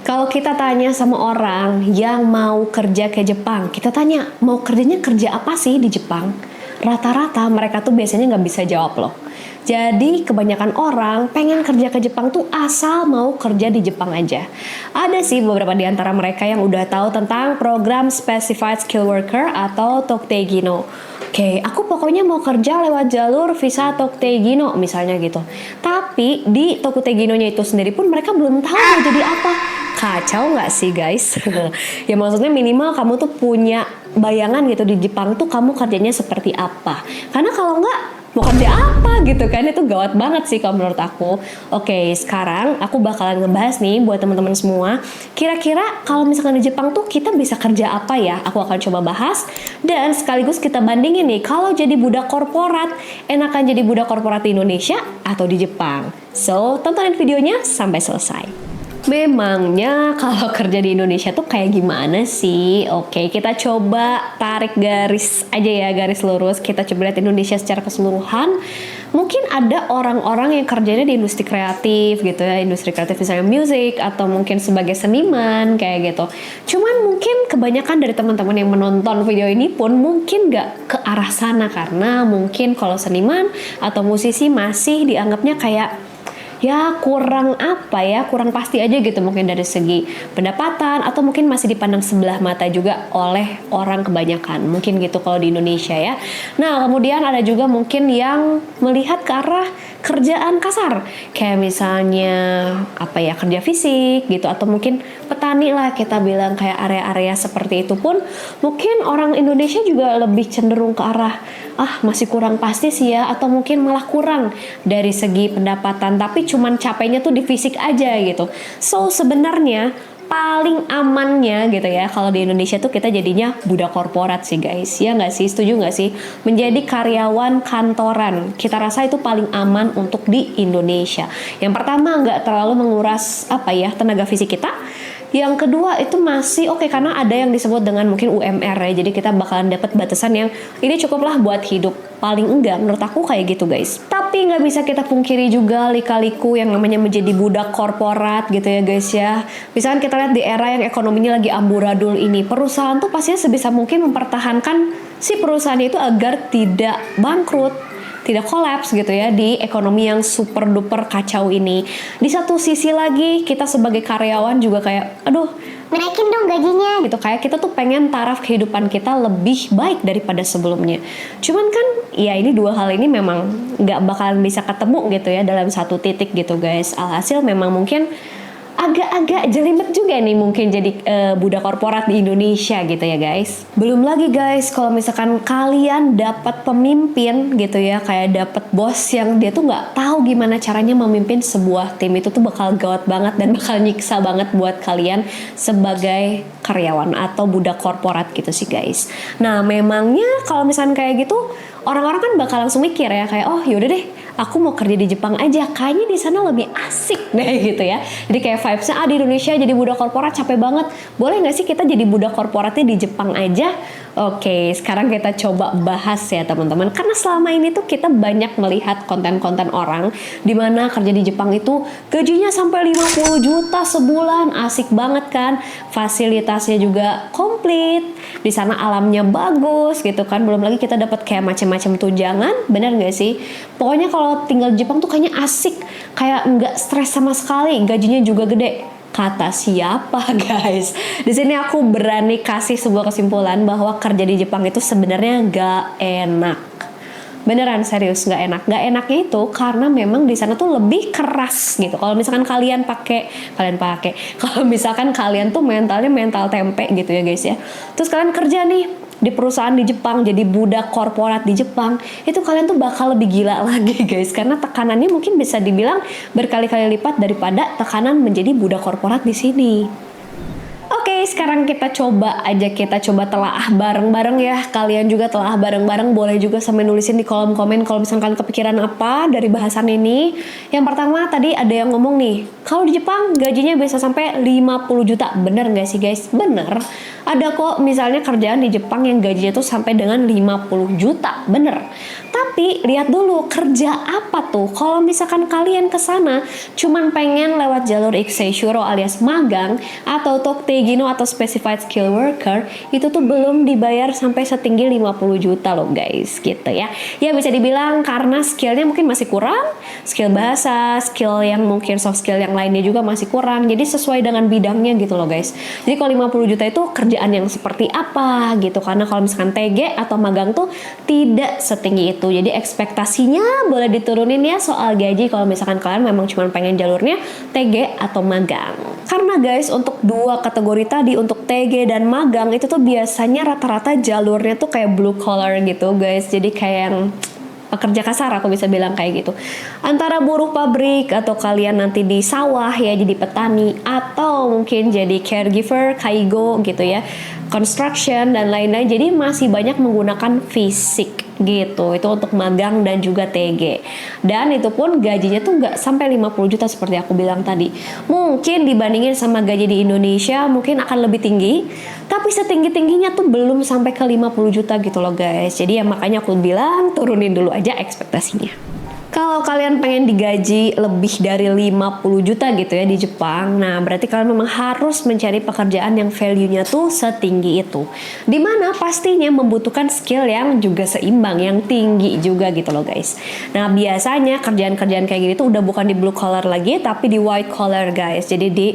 Kalau kita tanya sama orang yang mau kerja ke Jepang, kita tanya mau kerjanya kerja apa sih di Jepang? Rata-rata mereka tuh biasanya nggak bisa jawab loh. Jadi kebanyakan orang pengen kerja ke Jepang tuh asal mau kerja di Jepang aja. Ada sih beberapa di antara mereka yang udah tahu tentang program Specified Skill Worker atau Toktegino. Oke, aku pokoknya mau kerja lewat jalur visa Toktegino misalnya gitu. Tapi di Toktegino-nya itu sendiri pun mereka belum tahu mau jadi apa. Kacau nggak sih guys? Ya maksudnya minimal kamu tuh punya bayangan gitu di Jepang tuh kamu kerjanya seperti apa. Karena kalau nggak mau kerja apa gitu kan, itu gawat banget sih kalau menurut aku. Oke, sekarang aku bakalan ngebahas nih buat teman-teman semua, kira-kira kalau misalkan di Jepang tuh kita bisa kerja apa ya. Aku akan coba bahas dan sekaligus kita bandingin nih, kalau jadi budak korporat enakan jadi budak korporat di Indonesia atau di Jepang. So tontonin videonya sampai selesai. Memangnya kalau kerja di Indonesia tuh kayak gimana sih? Oke, kita coba tarik garis aja ya, garis lurus. Kita coba lihat Indonesia secara keseluruhan. Mungkin ada orang-orang yang kerjanya di industri kreatif gitu ya, industri kreatif misalnya musik atau mungkin sebagai seniman kayak gitu. Cuman mungkin kebanyakan dari teman-teman yang menonton video ini pun mungkin gak ke arah sana, karena mungkin kalau seniman atau musisi masih dianggapnya kayak ya kurang kurang pasti aja gitu, mungkin dari segi pendapatan atau mungkin masih dipandang sebelah mata juga oleh orang kebanyakan, mungkin gitu kalau di Indonesia ya. Nah kemudian ada juga mungkin yang melihat ke arah kerjaan kasar, kayak misalnya kerja fisik gitu, atau mungkin petani lah kita bilang, kayak area-area seperti itu pun mungkin orang Indonesia juga lebih cenderung ke arah masih kurang pasti sih ya, atau mungkin malah kurang dari segi pendapatan, tapi cuman capeknya tuh di fisik aja gitu. So sebenarnya paling amannya gitu ya kalau di Indonesia tuh kita jadinya budak korporat sih guys, ya nggak sih, setuju nggak sih? Menjadi karyawan kantoran, kita rasa itu paling aman untuk di Indonesia. Yang pertama, nggak terlalu menguras tenaga fisik kita. Yang kedua itu masih oke karena ada yang disebut dengan mungkin UMR ya, jadi kita bakalan dapat batasan yang ini cukuplah buat hidup, paling enggak menurut aku kayak gitu guys. Tapi nggak bisa kita pungkiri juga lika-liku yang namanya menjadi budak korporat gitu ya guys ya. Misalkan kita lihat di era yang ekonominya lagi amburadul ini, perusahaan tuh pastinya sebisa mungkin mempertahankan si perusahaan itu agar tidak bangkrut, tidak kolaps gitu ya di ekonomi yang super duper kacau ini. Di satu sisi lagi kita sebagai karyawan juga kayak naikin dong gajinya gitu, kayak kita tuh pengen taraf kehidupan kita lebih baik daripada sebelumnya. Cuman kan ya ini dua hal ini memang nggak bakalan bisa ketemu gitu ya dalam satu titik gitu guys. Alhasil memang mungkin agak-agak jelimet juga nih mungkin jadi budak korporat di Indonesia gitu ya guys. Belum lagi guys kalau misalkan kalian dapat pemimpin gitu ya, kayak dapat bos yang dia tuh nggak tahu gimana caranya memimpin sebuah tim, itu tuh bakal gawat banget dan bakal nyiksa banget buat kalian sebagai karyawan atau budak korporat gitu sih guys. Nah memangnya kalau misalkan kayak gitu, orang-orang kan bakal langsung mikir ya kayak yaudah deh aku mau kerja di Jepang aja, kayaknya di sana lebih asik deh gitu ya. Jadi kayak vibesnya di Indonesia jadi budak korporat capek banget, boleh nggak sih kita jadi budak korporatnya di Jepang aja? Oke, sekarang kita coba bahas ya teman-teman, karena selama ini tuh kita banyak melihat konten-konten orang dimana kerja di Jepang itu gajinya sampai 50 juta sebulan, asik banget kan, fasilitasnya juga komplit, di sana alamnya bagus gitu kan, belum lagi kita dapat kayak macam-macam tunjangan, bener nggak sih? Pokoknya kalau tinggal di Jepang tuh kayaknya asik, kayak nggak stres sama sekali, gajinya juga gede. Kata siapa guys? Di sini aku berani kasih sebuah kesimpulan bahwa kerja di Jepang itu sebenarnya nggak enak. Beneran serius nggak enak. Nggak enaknya itu karena memang di sana tuh lebih keras gitu. Kalau misalkan kalian pakai, kalau misalkan kalian tuh mentalnya mental tempe gitu ya guys ya. Terus kalian kerja nih di perusahaan di Jepang, jadi budak korporat di Jepang, itu kalian tuh bakal lebih gila lagi guys, karena tekanannya mungkin bisa dibilang berkali-kali lipat daripada tekanan menjadi budak korporat di sini. Oke, sekarang kita coba telaah bareng-bareng ya. Kalian juga telaah bareng-bareng, boleh juga sampai nulisin di kolom komen kalau misalkan kalian kepikiran apa dari bahasan ini. Yang pertama tadi ada yang ngomong nih, kalau di Jepang gajinya bisa sampai 50 juta. Bener nggak sih guys? Bener. Ada kok misalnya kerjaan di Jepang yang gajinya tuh sampai dengan 50 juta. Bener. Tapi Tapi lihat dulu kerja apa tuh. Kalau misalkan kalian ke sana cuman pengen lewat jalur Ikseishuro alias magang atau Tokteigino atau Specified Skill Worker, itu tuh belum dibayar sampai setinggi 50 juta loh guys, gitu ya. Ya bisa dibilang karena skillnya mungkin masih kurang, skill bahasa, skill yang mungkin soft skill yang lainnya juga masih kurang. Jadi sesuai dengan bidangnya gitu loh guys. Jadi kalau 50 juta itu kerjaan yang seperti apa gitu. Karena kalau misalkan TG atau magang tuh tidak setinggi itu. Jadi ekspektasinya boleh diturunin ya soal gaji kalau misalkan kalian memang cuma pengen jalurnya TG atau magang. Karena guys untuk dua kategori tadi, untuk TG dan magang itu tuh biasanya rata-rata jalurnya tuh kayak blue collar gitu guys. Jadi kayak yang pekerja kasar aku bisa bilang kayak gitu. Antara buruh pabrik atau kalian nanti di sawah ya jadi petani atau mungkin jadi caregiver, kaigo gitu ya. Construction dan lain-lain. Jadi masih banyak menggunakan fisik gitu. Itu untuk magang dan juga TG. Dan itu pun gajinya tuh nggak sampai 50 juta seperti aku bilang tadi. Mungkin dibandingin sama gaji di Indonesia mungkin akan lebih tinggi. Tapi setinggi-tingginya tuh belum sampai ke 50 juta gitu loh guys. Jadi ya makanya aku bilang turunin dulu aja ekspektasinya. Kalau kalian pengen digaji lebih dari 50 juta gitu ya di Jepang, nah berarti kalian memang harus mencari pekerjaan yang value-nya tuh setinggi itu. Dimana pastinya membutuhkan skill yang juga seimbang, yang tinggi juga gitu loh guys. Nah biasanya kerjaan-kerjaan kayak gini tuh udah bukan di blue collar lagi, tapi di white collar guys. Jadi di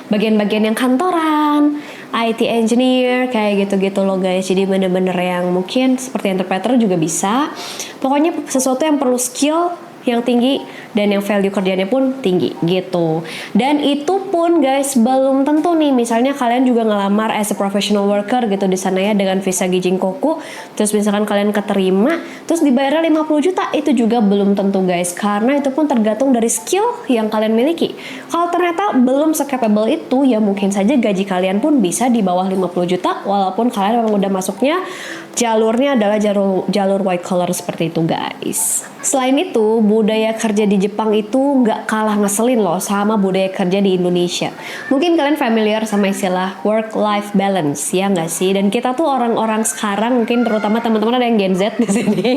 bagian-bagian yang kantoran, IT engineer kayak gitu-gitu loh guys. Jadi bener-bener yang mungkin seperti interpreter juga bisa. Pokoknya sesuatu yang perlu skill yang tinggi dan yang value kerjanya pun tinggi gitu. Dan itu pun guys belum tentu nih, misalnya kalian juga ngelamar as a professional worker gitu di sana ya dengan visa Gijinkoku, terus misalkan kalian keterima terus dibayar 50 juta, itu juga belum tentu guys, karena itu pun tergantung dari skill yang kalian miliki. Kalau ternyata belum se-capable itu, ya mungkin saja gaji kalian pun bisa di bawah 50 juta walaupun kalian memang udah masuknya jalurnya adalah jalur white collar seperti itu guys. Selain itu, budaya kerja di Jepang itu nggak kalah ngeselin loh sama budaya kerja di Indonesia. Mungkin kalian familiar sama istilah work-life balance, ya nggak sih? Dan kita tuh orang-orang sekarang, mungkin terutama teman-teman ada yang Gen Z di sini.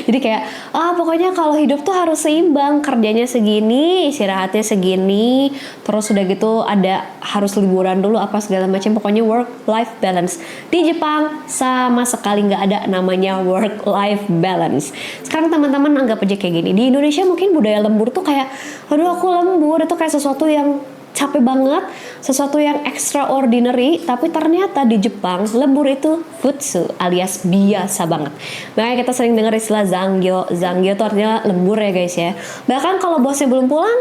Jadi kayak, pokoknya kalau hidup tuh harus seimbang, kerjanya segini, istirahatnya segini, terus udah gitu ada harus liburan dulu apa segala macam. Pokoknya work-life balance. Di Jepang sama sekali nggak ada namanya work-life balance. Sekarang teman-teman anggap aja kayak gini. Di Indonesia mungkin budaya lembur tuh kayak, aduh aku lembur, itu kayak sesuatu yang capek banget, sesuatu yang extraordinary. Tapi ternyata di Jepang lembur itu futsu alias biasa banget. Makanya kita sering dengar istilah zangyo. Zangyo itu artinya lembur ya guys ya. Bahkan kalau bosnya belum pulang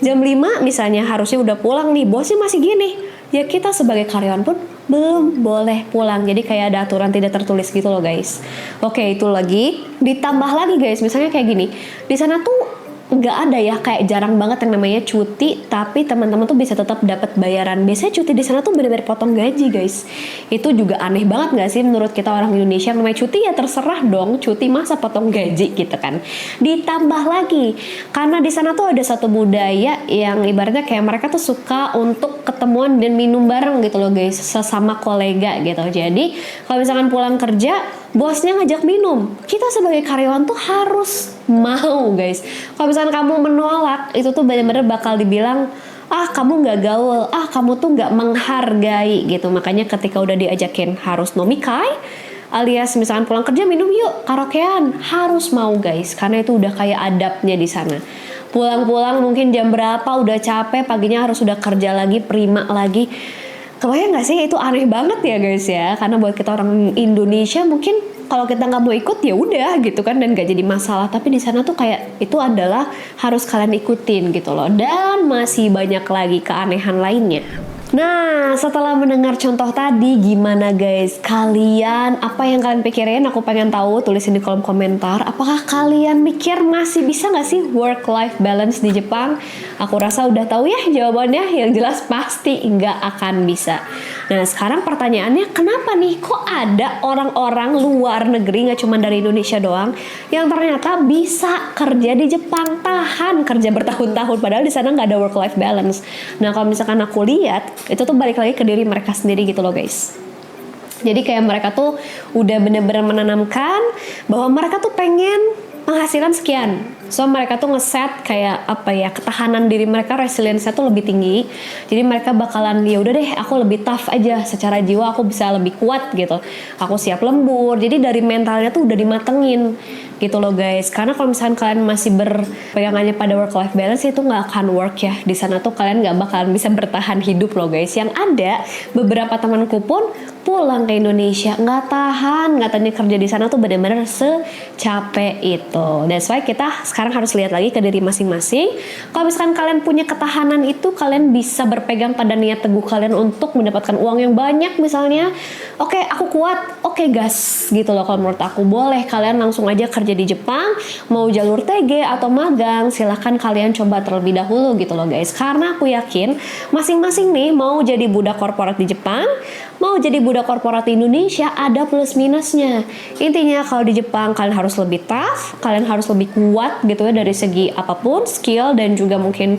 jam 5 misalnya, harusnya udah pulang nih, bosnya masih gini, ya kita sebagai karyawan pun belum boleh pulang. Jadi kayak ada aturan tidak tertulis gitu loh guys. Oke, itu lagi ditambah lagi guys, misalnya kayak gini, di sana tuh nggak ada ya, kayak jarang banget yang namanya cuti tapi teman-teman tuh bisa tetap dapat bayaran. Biasanya cuti di sana tuh benar-benar potong gaji guys. Itu juga aneh banget nggak sih menurut kita orang Indonesia? Namanya cuti ya terserah dong, cuti masa potong gaji gitu kan. Ditambah lagi karena di sana tuh ada satu budaya yang ibaratnya kayak mereka tuh suka untuk ketemuan dan minum bareng gitu loh guys, sesama kolega gitu. Jadi kalau misalkan pulang kerja bosnya ngajak minum, kita sebagai karyawan tuh harus mau guys. Kalau misalkan kamu menolak, itu tuh benar-benar bakal dibilang, kamu nggak gaul, kamu tuh nggak menghargai gitu. Makanya ketika udah diajakin harus nomikai, alias misalkan pulang kerja minum yuk karaokean, harus mau guys, karena itu udah kayak adabnya di sana. Pulang-pulang mungkin jam berapa udah capek, paginya harus udah kerja lagi, prima lagi. Kebayang gak sih? Itu aneh banget ya guys ya. Karena buat kita orang Indonesia mungkin kalau kita nggak mau ikut ya udah gitu kan, dan gak jadi masalah. Tapi di sana tuh kayak itu adalah harus kalian ikutin gitu loh. Dan masih banyak lagi keanehan lainnya. Nah, setelah mendengar contoh tadi, gimana guys? Kalian, apa yang kalian pikirin? Aku pengen tahu, tulisin di kolom komentar. Apakah kalian mikir masih bisa gak sih work-life balance di Jepang? Aku rasa udah tahu ya jawabannya. Yang jelas pasti nggak akan bisa. Nah, sekarang pertanyaannya, kenapa nih kok ada orang-orang luar negeri, gak cuma dari Indonesia doang, yang ternyata bisa kerja di Jepang, tahan kerja bertahun-tahun, padahal di sana nggak ada work-life balance. Nah, kalau misalkan aku lihat, itu tuh balik lagi ke diri mereka sendiri gitu loh guys. Jadi kayak mereka tuh udah bener-bener menanamkan bahwa mereka tuh pengen penghasilan sekian. So mereka tuh ngeset kayak apa ya, ketahanan diri mereka, resilience-nya tuh lebih tinggi. Jadi mereka bakalan ya udah deh, aku lebih tough aja secara jiwa, aku bisa lebih kuat gitu. Aku siap lembur. Jadi dari mentalnya tuh udah dimatengin gitu loh guys. Karena kalau misalkan kalian masih berpegangannya pada work life balance itu nggak akan work ya. Di sana tuh kalian nggak bakalan bisa bertahan hidup loh guys. Yang ada beberapa temanku pun pulang ke Indonesia nggak tahan, katanya kerja di sana tuh benar-benar secapek itu. That's why kita sekarang harus lihat lagi ke diri masing-masing. Kalau misalkan kalian punya ketahanan itu, kalian bisa berpegang pada niat teguh kalian untuk mendapatkan uang yang banyak misalnya. Oke, aku kuat, oke gas gitu loh. Kalau menurut aku boleh kalian langsung aja kerja di Jepang, mau jalur TG atau magang, silahkan kalian coba terlebih dahulu gitu loh guys. Karena aku yakin masing-masing nih mau jadi budak korporat di Jepang, mau jadi budak korporat di Indonesia, ada plus minusnya. Intinya kalau di Jepang kalian harus lebih tough, kalian harus lebih kuat gitu ya dari segi apapun, skill dan juga mungkin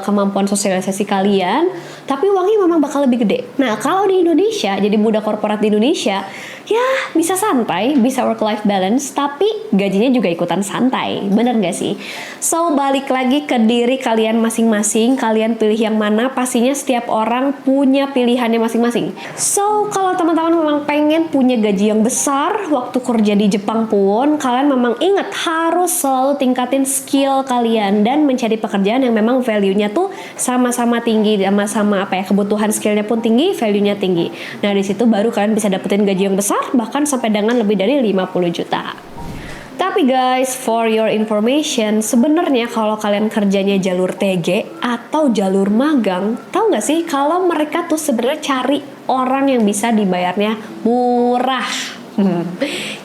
kemampuan sosialisasi kalian. Tapi uangnya memang bakal lebih gede. Nah kalau di Indonesia, jadi budak korporat di Indonesia, ya bisa santai, bisa work life balance, tapi gajinya juga ikutan santai. Bener gak sih? So balik lagi ke diri kalian masing-masing, kalian pilih yang mana, pastinya setiap orang punya pilihannya masing-masing. So kalau teman-teman memang pengen punya gaji yang besar waktu kerja di Jepang pun, kalian memang ingat harus selalu tingkatin skill kalian dan mencari pekerjaan yang memang value-nya tuh sama-sama tinggi, sama-sama apa ya, kebutuhan skillnya pun tinggi, value-nya tinggi. Nah di situ baru kalian bisa dapetin gaji yang besar, bahkan sampai dengan lebih dari 50 juta. Tapi guys, for your information, sebenarnya kalau kalian kerjanya jalur TG atau jalur magang, tahu nggak sih kalau mereka tuh sebenarnya cari orang yang bisa dibayarnya murah.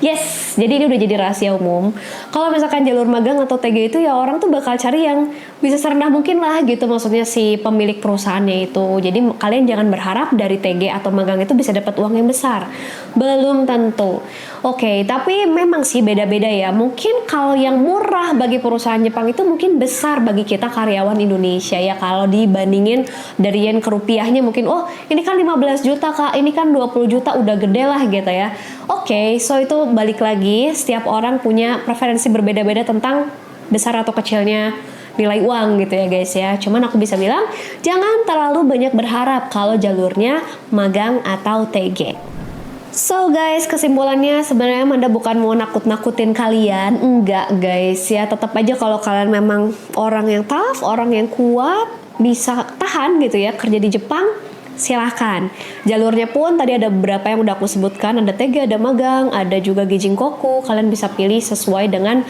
Yes, jadi ini udah jadi rahasia umum. Kalau misalkan jalur magang atau TG itu ya orang tuh bakal cari yang bisa serendah mungkin lah gitu, maksudnya si pemilik perusahaannya itu. Jadi kalian jangan berharap dari TG atau magang itu bisa dapat uang yang besar. Belum tentu. Oke, tapi memang sih beda-beda ya. Mungkin kalau yang murah bagi perusahaan Jepang itu mungkin besar bagi kita karyawan Indonesia ya. Kalau dibandingin dari yen ke rupiahnya mungkin, oh ini kan 15 juta kak, ini kan 20 juta udah gede lah gitu ya. Oke, so itu balik lagi, setiap orang punya preferensi berbeda-beda tentang besar atau kecilnya nilai uang gitu ya guys ya. Cuman aku bisa bilang, jangan terlalu banyak berharap kalau jalurnya magang atau TG. So guys, kesimpulannya sebenarnya Manda bukan mau nakut-nakutin kalian, enggak guys ya. Tetap aja kalau kalian memang orang yang tough, orang yang kuat, bisa tahan gitu ya kerja di Jepang, silahkan. Jalurnya pun tadi ada beberapa yang udah aku sebutkan, ada TG, ada magang, ada juga Gijinkoku. Kalian bisa pilih sesuai dengan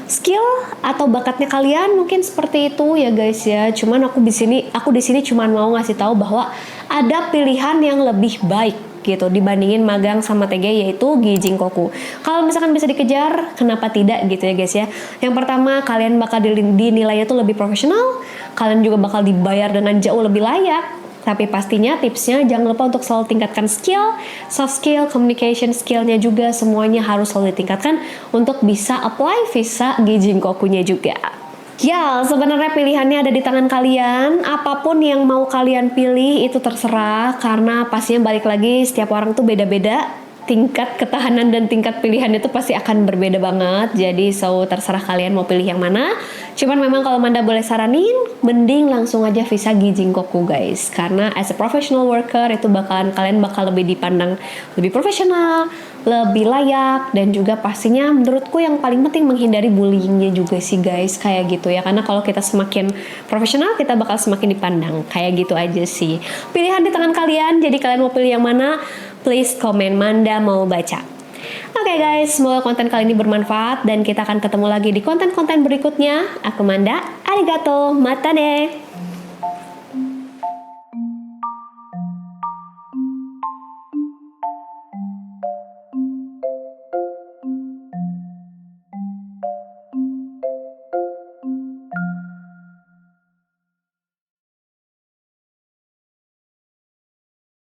skill atau bakatnya kalian, mungkin seperti itu ya guys ya. Cuman aku di sini cuman mau ngasih tahu bahwa ada pilihan yang lebih baik gitu dibandingin magang sama TG, yaitu Gijinkoku. Kalau misalkan bisa dikejar, kenapa tidak gitu ya guys ya. Yang pertama, kalian bakal dinilainya tuh lebih profesional, kalian juga bakal dibayar dengan jauh lebih layak. Tapi pastinya tipsnya jangan lupa untuk selalu tingkatkan skill, soft skill, communication skillnya juga, semuanya harus selalu ditingkatkan untuk bisa apply visa Gijinkokunya juga. Ya, sebenarnya pilihannya ada di tangan kalian. Apapun yang mau kalian pilih itu terserah, karena pastinya balik lagi setiap orang tuh beda-beda. Tingkat ketahanan dan tingkat pilihan itu pasti akan berbeda banget. Jadi terserah kalian mau pilih yang mana. Cuman memang kalau Manda boleh saranin, mending langsung aja visa Gijinkoku guys. Karena as a professional worker itu kalian bakal lebih dipandang lebih profesional, lebih layak, dan juga pastinya menurutku yang paling penting menghindari bullyingnya juga sih guys, kayak gitu ya. Karena kalau kita semakin profesional, kita bakal semakin dipandang, kayak gitu aja sih. Pilihan di tangan kalian, jadi kalian mau pilih yang mana? Please komen, Manda mau baca. Oke guys, semoga konten kali ini bermanfaat dan kita akan ketemu lagi di konten-konten berikutnya. Aku Manda, arigato, mata deh.